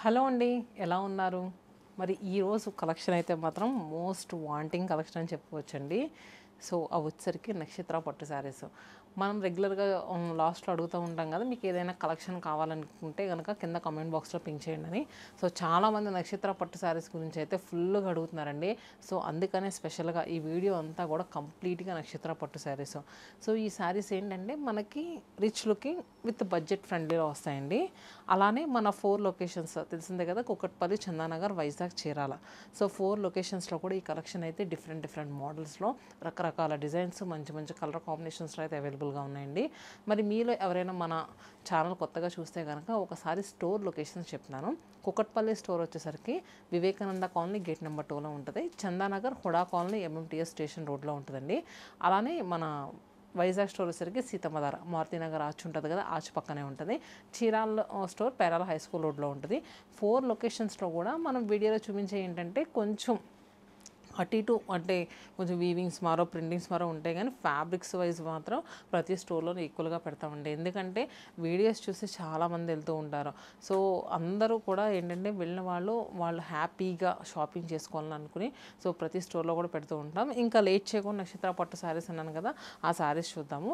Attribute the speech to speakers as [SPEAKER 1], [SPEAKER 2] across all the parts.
[SPEAKER 1] Hello అండి, ఎలా ఉన్నారు? మరి ఈరోజు కలెక్షన్ అయితే మాత్రం మోస్ట్ వాంటింగ్ కలెక్షన్ అని చెప్పుకోవచ్చండి. సో అవి వచ్చేసరికి నక్షత్ర పట్టు శారీస్. మనం రెగ్యులర్గా లాస్ట్లో అడుగుతూ ఉంటాం కదా, మీకు ఏదైనా కలెక్షన్ కావాలనుకుంటే కనుక కింద కామెంట్ బాక్స్లో పింక్ చేయండి అని. సో చాలామంది నక్షత్ర పట్టు శారీస్ గురించి అయితే ఫుల్గా అడుగుతున్నారండి. సో అందుకనే స్పెషల్గా ఈ వీడియో అంతా కూడా కంప్లీట్గా నక్షత్ర పట్టు శారీస్. సో ఈ శారీస్ ఏంటంటే మనకి రిచ్ లుకింగ్ విత్ బడ్జెట్ ఫ్రెండ్లీలో వస్తాయండి. అలానే మన 4 లొకేషన్స్ తెలిసిందే కదా, కుకట్పల్లి, చందానగర్, వైజాగ్, చీరాల. సో 4 లొకేషన్స్లో కూడా ఈ కలెక్షన్ అయితే డిఫరెంట్ మోడల్స్లో రకరకాల డిజైన్స్ మంచి మంచి కలర్ కాంబినేషన్స్లో అయితే అవైలబుల్గా ఉన్నాయండి. మరి మీలో ఎవరైనా మన ఛానల్ కొత్తగా చూస్తే కనుక ఒకసారి స్టోర్ లొకేషన్స్ చెప్తున్నాను. కుకట్పల్లి స్టోర్ వచ్చేసరికి వివేకానంద కాలనీ గేట్ నెంబర్ 2లో ఉంటుంది. Chandanagar HUDA colony MMTS station రోడ్లో ఉంటుందండి. అలానే మన వైజాగ్ స్టోర్ వచ్చేసరికి సీతమ్మధార మారుతినగర్ ఆర్చ్ ఉంటుంది కదా, ఆర్చ్ పక్కనే ఉంటుంది. Chirala store Perala high school రోడ్లో ఉంటుంది. 4 లొకేషన్స్లో కూడా మనం వీడియోలో చూపించే ఏంటంటే కొంచెం అటు ఇటు అంటే కొంచెం వీవింగ్స్ మారో ప్రింటింగ్స్ మారో ఉంటాయి, కానీ ఫ్యాబ్రిక్స్ వైజ్ మాత్రం ప్రతి స్టోర్లో ఈక్వల్గా పెడతామండి. ఎందుకంటే వీడియోస్ చూసి చాలామంది వెళ్తూ ఉంటారు. సో అందరూ కూడా ఏంటంటే వెళ్ళిన వాళ్ళు హ్యాపీగా షాపింగ్ చేసుకోవాలని అనుకుని సో ప్రతి స్టోర్లో కూడా పెడుతూ ఉంటాం. ఇంకా లేట్ చేయకుండా నక్షత్ర పట్టు శారీస్ అన్నాను కదా, ఆ శారీస్ చూద్దాము.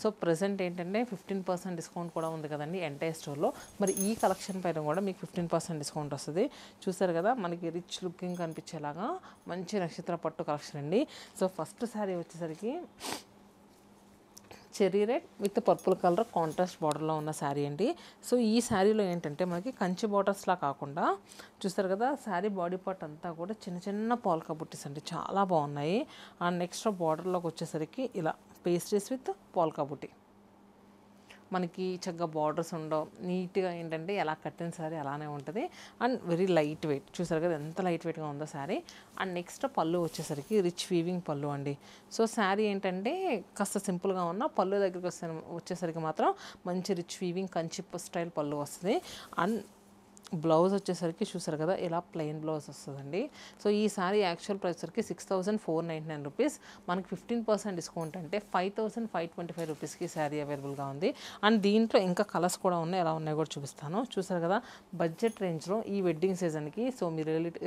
[SPEAKER 1] సో ప్రజెంట్ ఏంటంటే 15% డిస్కౌంట్ కూడా ఉంది కదండి ఎంటైర్ స్టోర్లో. మరి ఈ కలెక్షన్ పైన కూడా మీకు 15% డిస్కౌంట్ వస్తుంది. చూసారు కదా, మనకి రిచ్ లుకింగ్ కనిపించేలాగా మంచి నక్షత్ర పట్టు కలెక్షన్ అండి. సో ఫస్ట్ శారీ వచ్చేసరికి cherry red with purple colour contrast బార్డర్లో ఉన్న శారీ అండి. సో ఈ శారీలో ఏంటంటే మనకి కంచి బార్డర్స్లా కాకుండా చూస్తారు కదా, శారీ బాడీ పార్ట్ అంతా కూడా చిన్న చిన్న పోల్కా బుట్టీస్ అండి, చాలా బాగున్నాయి. అండ్ నెక్స్ట్ బార్డర్లోకి వచ్చేసరికి ఇలా పేస్ట్రీస్ విత్ పోల్కా బుట్టి. మనకి చక్కగా బార్డర్స్ ఉండవు, నీట్గా ఏంటంటే ఎలా కట్టిన శారీ అలానే ఉంటుంది. అండ్ వెరీ లైట్ వెయిట్, చూసారు కదా ఎంత లైట్ వెయిట్గా ఉందో శారీ. అండ్ నెక్స్ట్ పళ్ళు వచ్చేసరికి రిచ్ వీవింగ్ పళ్ళు అండి. సో శారీ ఏంటంటే కాస్త సింపుల్గా ఉన్న పళ్ళు దగ్గరికి వచ్చేసరికి మాత్రం మంచి రిచ్ వీవింగ్ కంచి స్టైల్ పళ్ళు వస్తుంది. అండ్ బ్లౌజ్ వచ్చేసరికి చూసారు కదా ఇలా ప్లెయిన్ బ్లౌజ్ వస్తుందండి. సో ఈ శారీ యాక్చువల్ ప్రైస్ వచ్చరికి 6499 రూపీస్. మనకి 15% డిస్కౌంట్ అంటే 5525 రూపీస్కి శారీ అవైలబుల్గా ఉంది. అండ్ దీంట్లో ఇంకా కలర్స్ కూడా ఉన్నాయి, ఎలా ఉన్నాయో కూడా చూపిస్తాను. చూసారు కదా, బడ్జెట్ రేంజ్లో ఈ వెడ్డింగ్ సీజన్కి సో మీ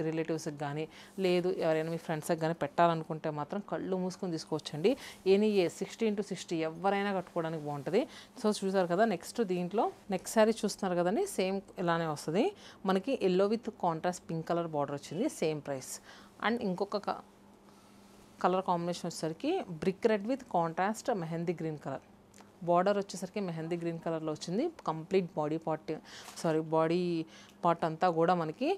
[SPEAKER 1] రిలేటివ్స్కి కానీ లేదు ఎవరైనా మీ ఫ్రెండ్స్కి కానీ పెట్టాలనుకుంటే మాత్రం కళ్ళు మూసుకొని తీసుకోవచ్చండి. ఎనీ 60x60 ఎవరైనా కట్టుకోవడానికి బాగుంటుంది. సో చూసారు కదా, నెక్స్ట్ దీంట్లో నెక్స్ట్ శారీ చూస్తున్నారు కదండి, సేమ్ ఇలానే వస్తుంది. మనకి yellow with contrast pink colour border వచ్చింది, సేమ్ ప్రైస్. అండ్ ఇంకొక కలర్ కాంబినేషన్ వచ్చేసరికి brick red with contrast mehndi green colour. Border వచ్చేసరికి మెహందీ గ్రీన్ కలర్లో వచ్చింది. కంప్లీట్ బాడీ పార్ట్ అంతా కూడా మనకి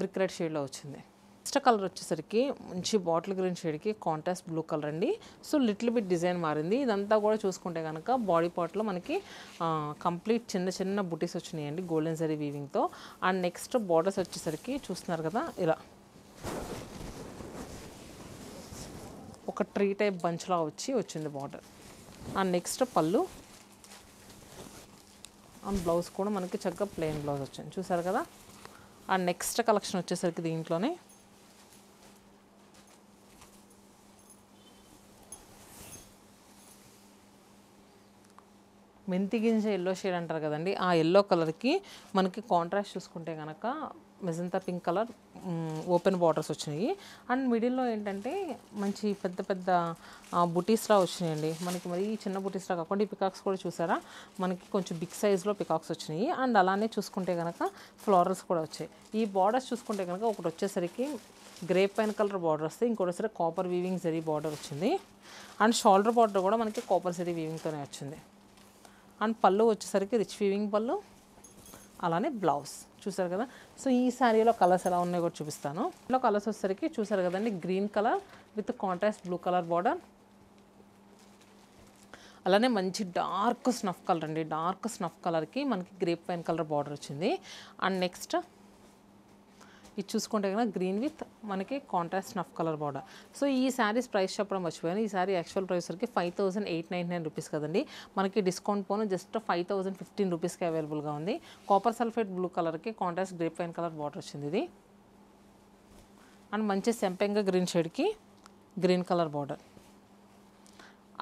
[SPEAKER 1] బ్రిక్ రెడ్ షేడ్లో వచ్చింది. నెక్స్ట్ కలర్ వచ్చేసరికి మంచి బాటిల్ గ్రీన్ షేడ్కి కాంట్రాస్ట్ బ్లూ కలర్ అండి. సో లిటిల్ బిట్ డిజైన్ మారింది. ఇదంతా కూడా చూసుకుంటే కనుక బాడీ పార్ట్లో మనకి కంప్లీట్ చిన్న చిన్న బుటీస్ వచ్చినాయండి గోల్డెన్ జరీ వీవింగ్తో. అండ్ నెక్స్ట్ బార్డర్స్ వచ్చేసరికి చూస్తున్నారు కదా ఇలా ఒక ట్రీ టైప్ బంచ్లా వచ్చింది బార్డర్. అండ్ నెక్స్ట్ పళ్ళు అండ్ బ్లౌజ్ కూడా మనకి చక్కగా ప్లెయిన్ బ్లౌజ్ వచ్చింది, చూసారు కదా. అండ్ నెక్స్ట్ కలెక్షన్ వచ్చేసరికి దీంట్లోనే మెంతి గింజ ఎల్లో షేడ్ అంటారు కదండి, ఆ ఎల్లో కలర్కి మనకి కాంట్రాస్ట్ చూసుకుంటే కనుక magenta pink colour open borders వచ్చినాయి. అండ్ మిడిల్లో ఏంటంటే మంచి పెద్ద పెద్ద బుటీస్లా వచ్చినాయండి. మనకి మరి చిన్న బుటీస్లా కాకుండా ఈ పికాక్స్ కూడా చూసారా, మనకి కొంచెం బిగ్ సైజ్లో పికాక్స్ వచ్చినాయి. అండ్ అలానే చూసుకుంటే కనుక ఫ్లోరల్స్ కూడా వచ్చాయి. ఈ బార్డర్స్ చూసుకుంటే కనుక ఒకటి వచ్చేసరికి గ్రేప్ పైన్ కలర్ బార్డర్ వస్తే, ఇంకోటి వచ్చేసరికి కాపర్ వీవింగ్ జరీ బార్డర్ వచ్చింది. అండ్ షోల్డర్ బార్డర్ కూడా మనకి కాపర్ జరీ వీవింగ్తోనే వచ్చింది. అండ్ పళ్ళు వచ్చేసరికి రిచ్ వీవింగ్ పళ్ళు, అలానే బ్లౌజ్ చూసారు కదా. సో ఈ శారీలో కలర్స్ ఎలా ఉన్నాయో కూడా చూపిస్తాను. ఇందులో కలర్స్ వచ్చేసరికి చూసారు కదండి, green colour with contrast blue colour border, అలానే మంచి డార్క్ స్నఫ్ కలర్ అండి. డార్క్ స్నఫ్ కలర్కి మనకి గ్రేప్ వైన్ కలర్ బార్డర్ వచ్చింది. అండ్ నెక్స్ట్ ఇది చూసుకుంటే కనుక గ్రీన్ విత్ మనకి contrast snuff colour border. So ఈ శారీస్ ప్రైస్ చెప్పడం మర్చిపోయాను. ఈ శారీ యాక్చువల్ ప్రైస్ వరకు 5899 రూపీస్ కదండి, మనకి డిస్కౌంట్ పోను జస్ట్ 5015 రూపీస్కి అవైలబుల్గా ఉంది. కాపర్ సల్ఫేట్ బ్లూ కలర్కి contrast grape wine colour border వచ్చింది ఇది. అండ్ మంచి సెంపెంగా గ్రీన్ షేడ్కి green colour border.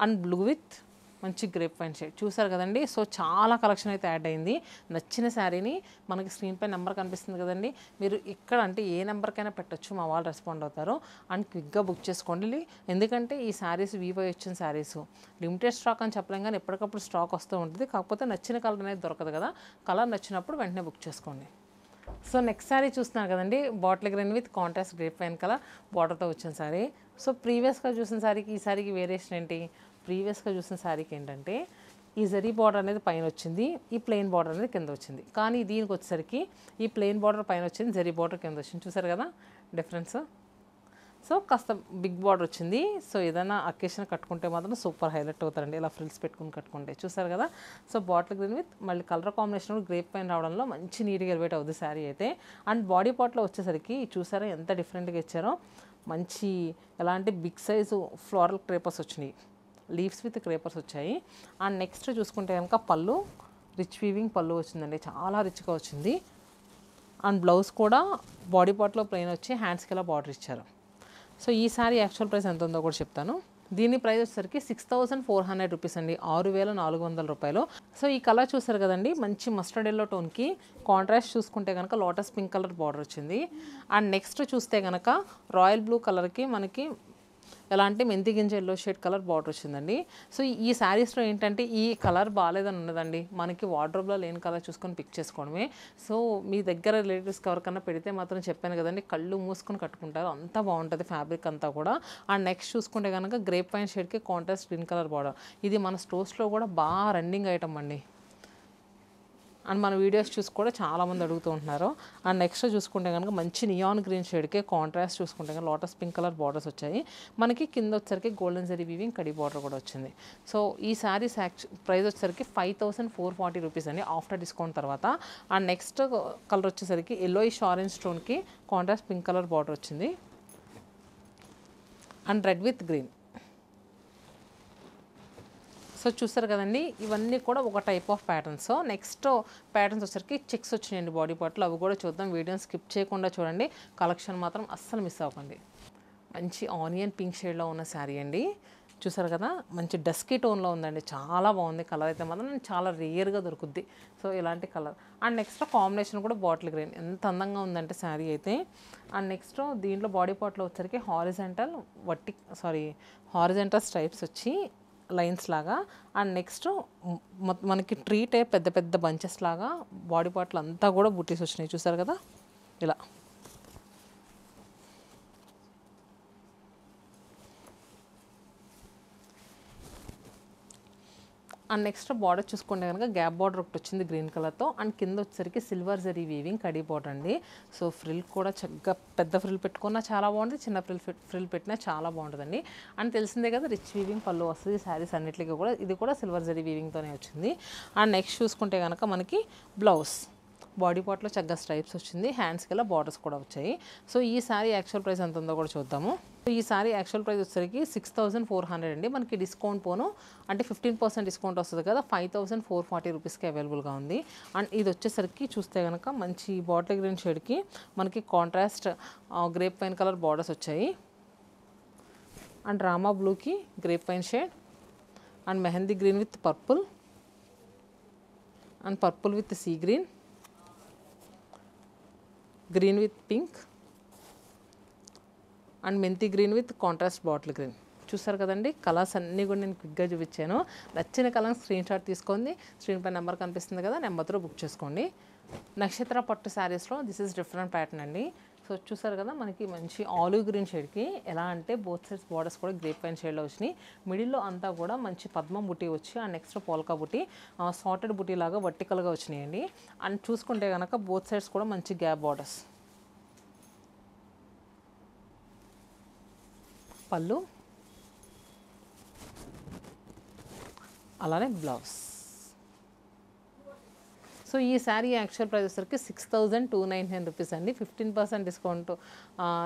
[SPEAKER 1] And blue with మంచి గ్రేప్ వైన్ షేడ్ చూసారు కదండి. సో చాలా కలెక్షన్ అయితే యాడ్ అయింది. నచ్చిన శారీని మనకి స్క్రీన్ పై నెంబర్ కనిపిస్తుంది కదండి, మీరు ఇక్కడ అంటే ఏ నెంబర్కైనా పెట్టొచ్చు, మా వాళ్ళు రెస్పాండ్ అవుతారు. అండ్ క్విక్గా బుక్ చేసుకోండి. ఎందుకంటే ఈ శారీస్ వీవై వచ్చిన శారీస్ లిమిటెడ్ స్టాక్ అని చెప్పలేం, కానీ ఎప్పటికప్పుడు స్టాక్ వస్తూ ఉంటుంది. కాకపోతే నచ్చిన కలర్ అనేది దొరకదు కదా, కలర్ నచ్చినప్పుడు వెంటనే బుక్ చేసుకోండి. సో నెక్స్ట్ శారీ చూస్తున్నారు కదండి, bottle green with contrast grape wine colour బార్డర్తో వచ్చిన శారీ. సో ప్రీవియస్గా చూసిన శారీకి ఈ శారీకి వేరియేషన్ ఏంటి, ప్రీవియస్గా చూసిన శారీకి ఏంటంటే ఈ జరీ బార్డర్ అనేది పైన వచ్చింది, ఈ ప్లెయిన్ బార్డర్ అనేది కింద వచ్చింది. కానీ దీనికి వచ్చేసరికి ఈ ప్లెయిన్ బార్డర్ పైన వచ్చింది, జరీ బార్డర్ కింద వచ్చింది. చూసారు కదా డిఫరెన్స్. సో కాస్త బిగ్ బార్డర్ వచ్చింది. సో ఏదైనా అకేషన్ కట్టుకుంటే మాత్రం సూపర్ హైలైట్ అవుతారండి, ఇలా ఫ్రిల్స్ పెట్టుకుని కట్టుకుంటే. చూసారు కదా. సో బాటిల్ గ్రీన్ విత్ మళ్ళీ కలర్ కాంబినేషన్ గ్రేప్ పైన రావడంలో మంచి నీట్గా ఎలివేట్ అవుతుంది శారీ అయితే. అండ్ బాడీ పార్ట్లో వచ్చేసరికి చూసారా ఎంత డిఫరెంట్గా ఇచ్చారో, మంచి ఎలాంటి బిగ్ సైజు ఫ్లోరల్ క్రేపర్స్ వచ్చినాయి, లీవ్స్ విత్ క్రేపర్స్ వచ్చాయి. అండ్ నెక్స్ట్ చూసుకుంటే కనుక పళ్ళు రిచ్ వీవింగ్ పళ్ళు వచ్చిందండి, చాలా రిచ్గా వచ్చింది. అండ్ బ్లౌజ్ కూడా బాడీ పార్ట్లో ప్లెయిన్ వచ్చి హ్యాండ్స్కి ఇలా బార్డర్ ఇచ్చారు. సో ఈ సారీ యాక్చువల్ ప్రైస్ ఎంత ఉందో కూడా చెప్తాను. దీని ప్రైస్ వచ్చేసరికి 6400 రూపీస్ అండి, 6400 రూపాయలు. సో ఈ కలర్ చూసారు కదండి, మంచి మస్టర్డ్ ఎల్లో టోన్కి కాంట్రాస్ట్ చూసుకుంటే కనుక లోటస్ పింక్ కలర్ బార్డర్ వచ్చింది. అండ్ నెక్స్ట్ చూస్తే కనుక రాయల్ బ్లూ కలర్కి మనకి ఎలాంటి మెంతి గింజ ఎల్లో షేడ్ కలర్ బార్డర్ వచ్చిందండి. సో ఈ శారీస్లో ఏంటంటే ఈ కలర్ బాగాలేదని ఉన్నదండి, మనకి వార్డ్రోబ్లో లేని కలర్ చూసుకొని పిక్ చేసుకోవడమే. సో మీ దగ్గర రిలేటివ్స్కి ఎవరికన్నా పెడితే మాత్రం చెప్పాను కదండి, కళ్ళు మూసుకొని కట్టుకుంటారు, అంతా బాగుంటుంది ఫ్యాబ్రిక్ అంతా కూడా. అండ్ నెక్స్ట్ చూసుకుంటే కనుక గ్రేప్ వైన్ షేడ్కి కాంట్రాస్ట్ గ్రీన్ కలర్ బార్డర్. ఇది మన స్టోర్స్లో కూడా బాగా రన్నింగ్ ఐటమ్ అండి. అండ్ మన వీడియోస్ చూసి కూడా చాలామంది అడుగుతూ ఉంటున్నారు. అండ్ నెక్స్ట్ చూసుకుంటే కనుక మంచి నియాన్ గ్రీన్ షేడ్కి కాంట్రాస్ట్ చూసుకుంటే కనుక లోటస్ పింక్ కలర్ బార్డర్స్ వచ్చాయి. మనకి కింద వచ్చేసరికి గోల్డెన్ జరీ వీవింగ్ కడి బార్డర్ కూడా వచ్చింది. సో ఈ శారీస్ ప్రైస్ వచ్చేసరికి 5440 రూపీస్ అండి ఆఫ్టర్ డిస్కౌంట్ తర్వాత. అండ్ నెక్స్ట్ కలర్ వచ్చేసరికి ఎల్లోయిష్ ఆరెంజ్ స్టోన్కి కాంట్రాస్ట్ పింక్ కలర్ బార్డర్ వచ్చింది. And red with green. So చూస్తారు కదండి, ఇవన్నీ కూడా ఒక type of patterns. Next patterns వచ్చేసరికి చెక్స్ వచ్చినాయండి బాడీ పార్ట్లో, అవి కూడా చూద్దాం. వీడియోని స్కిప్ చేయకుండా చూడండి, కలెక్షన్ మాత్రం అస్సలు మిస్ అవ్వకండి. మంచి ఆనియన్ పింక్ షేడ్లో ఉన్న శారీ అండి, చూసారు కదా, మంచి డస్కీ టోన్లో ఉందండి, చాలా బాగుంది. కలర్ అయితే మాత్రం చాలా రేర్గా దొరుకుద్ది. సో ఇలాంటి కలర్. అండ్ నెక్స్ట్ కాంబినేషన్ కూడా బాటిల్ గ్రీన్, ఎంత అందంగా ఉందంటే శారీ అయితే. అండ్ నెక్స్ట్ దీంట్లో బాడీ పార్ట్లో వచ్చేసరికి హారిజెంటల్ స్ట్రైప్స్ వచ్చి లైన్స్ లాగా. అండ్ నెక్స్ట్ మనకి ట్రీ టైప్ పెద్ద పెద్ద బంచెస్ లాగా బాడీ పార్ట్లు అంతా కూడా బుట్టీస్ వచ్చినాయి, చూసారు కదా ఇలా. అండ్ నెక్స్ట్ బార్డర్ చూసుకుంటే కనుక గ్యాప్ బార్డర్ ఒకటి వచ్చింది గ్రీన్ కలర్తో. అండ్ కింద వచ్చేసరికి silver zari weaving khadi border అండి. సో ఫ్రిల్ కూడా చక్కగా పెద్ద ఫ్రిల్ పెట్టుకున్నా చాలా బాగుంటుంది, చిన్న ఫ్రిల్ పెట్టినా చాలా బాగుంటుందండి. అండ్ తెలిసిందే కదా రిచ్ వీవింగ్ పళ్ళు వస్తుంది శారీస్ అన్నిటికీ కూడా. ఇది కూడా సిల్వర్ జరీ వీవింగ్తోనే వచ్చింది. అండ్ నెక్స్ట్ చూసుకుంటే కనుక మనకి బ్లౌజ్ బాడీ పార్ట్లో చక్కగా స్ట్రైప్స్ వచ్చింది, హ్యాండ్స్కి ఇలా బార్డర్స్ కూడా వచ్చాయి. సో ఈ శారీ యాక్చువల్ ప్రైస్ ఎంత ఉందో కూడా చూద్దాము. సో ఈ శారీ యాక్చువల్ ప్రైస్ వచ్చేసరికి 6400 అండి, మనకి డిస్కౌంట్ పోను అంటే 15% డిస్కౌంట్ వస్తుంది కదా, 5440 రూపీస్కి అవైలబుల్గా ఉంది. అండ్ ఇది వచ్చేసరికి చూస్తే కనుక మంచి బాటిల్ గ్రీన్ షేడ్కి మనకి contrast grape wine colour borders వచ్చాయి. అండ్ రామా బ్లూకి grape wine shade, and mehndi green with purple, and purple with sea green, green with pink, and మెంతి green with contrast bottle green. చూసారు కదండి, కలర్స్ అన్నీ కూడా నేను క్విక్గా చూపించాను. నచ్చిన కలర్ స్క్రీన్ షాట్ తీసుకోండి, స్క్రీన్ పై నెంబర్ కనిపిస్తుంది కదా, నెంబర్తో బుక్ చేసుకోండి. నక్షత్ర పట్టు శారీస్లో దిస్ ఈజ్ డిఫరెంట్ ప్యాటర్న్ అండి. సో చూసారు కదా, మనకి మంచి ఆలివ్ గ్రీన్ షేడ్కి ఎలా అంటే బోత్ సైడ్స్ బార్డర్స్ కూడా గ్రేప్ వైన్ షేడ్లో వచ్చినాయి. మిడిల్లో అంతా కూడా మంచి పద్మం బుట్టి వచ్చి, అండ్ నెక్స్ట్ పోల్కా బుట్టి సార్టెడ్ బుట్టి లాగా వర్టికల్గా వచ్చినాయండి. అండ్ చూసుకుంటే కనుక బోత్ సైడ్స్ కూడా మంచి గ్యాప్ బార్డర్స్. పళ్ళు అలానే బ్లౌజ్. సో ఈ శారీ యాక్చువల్ ప్రైస్ వచ్చేసరికి 6299 రూపీస్ అండి. 15% డిస్కౌంట్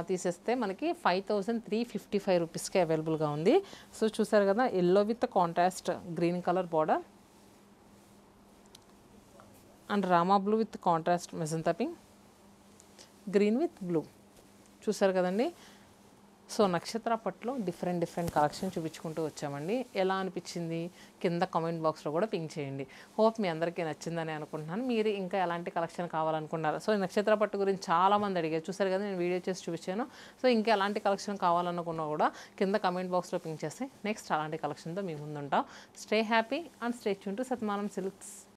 [SPEAKER 1] తీసేస్తే మనకి 5355 రూపీస్కి అవైలబుల్గా ఉంది. సో చూసారు కదా, yellow with contrast green colour border, and Rama blue with contrast magenta pink, green with blue. చూసారు కదండి. సో నక్షత్ర పట్టులో డిఫరెంట్ కలెక్షన్ చూపించుకుంటూ వచ్చామండి. ఎలా అనిపించింది కింద కామెంట్ బాక్స్లో కూడా పింక్ చేయండి. హోప్ మీ అందరికీ నచ్చిందని అనుకుంటున్నాను. మీరు ఇంకా ఎలాంటి కలెక్షన్ కావాలనుకున్నారు? సో ఈ నక్షత్ర పట్టు గురించి చాలామంది అడిగారు, చూసారు కదా నేను వీడియో చేసి చూపించాను. సో ఇంకా ఎలాంటి కలెక్షన్ కావాలనుకున్నా కూడా కింద కామెంట్ బాక్స్లో పింక్ చేస్తే నెక్స్ట్ అలాంటి కలెక్షన్తో మీ ముందుంటాం. Stay happy and stay tune to Satyamanam silks.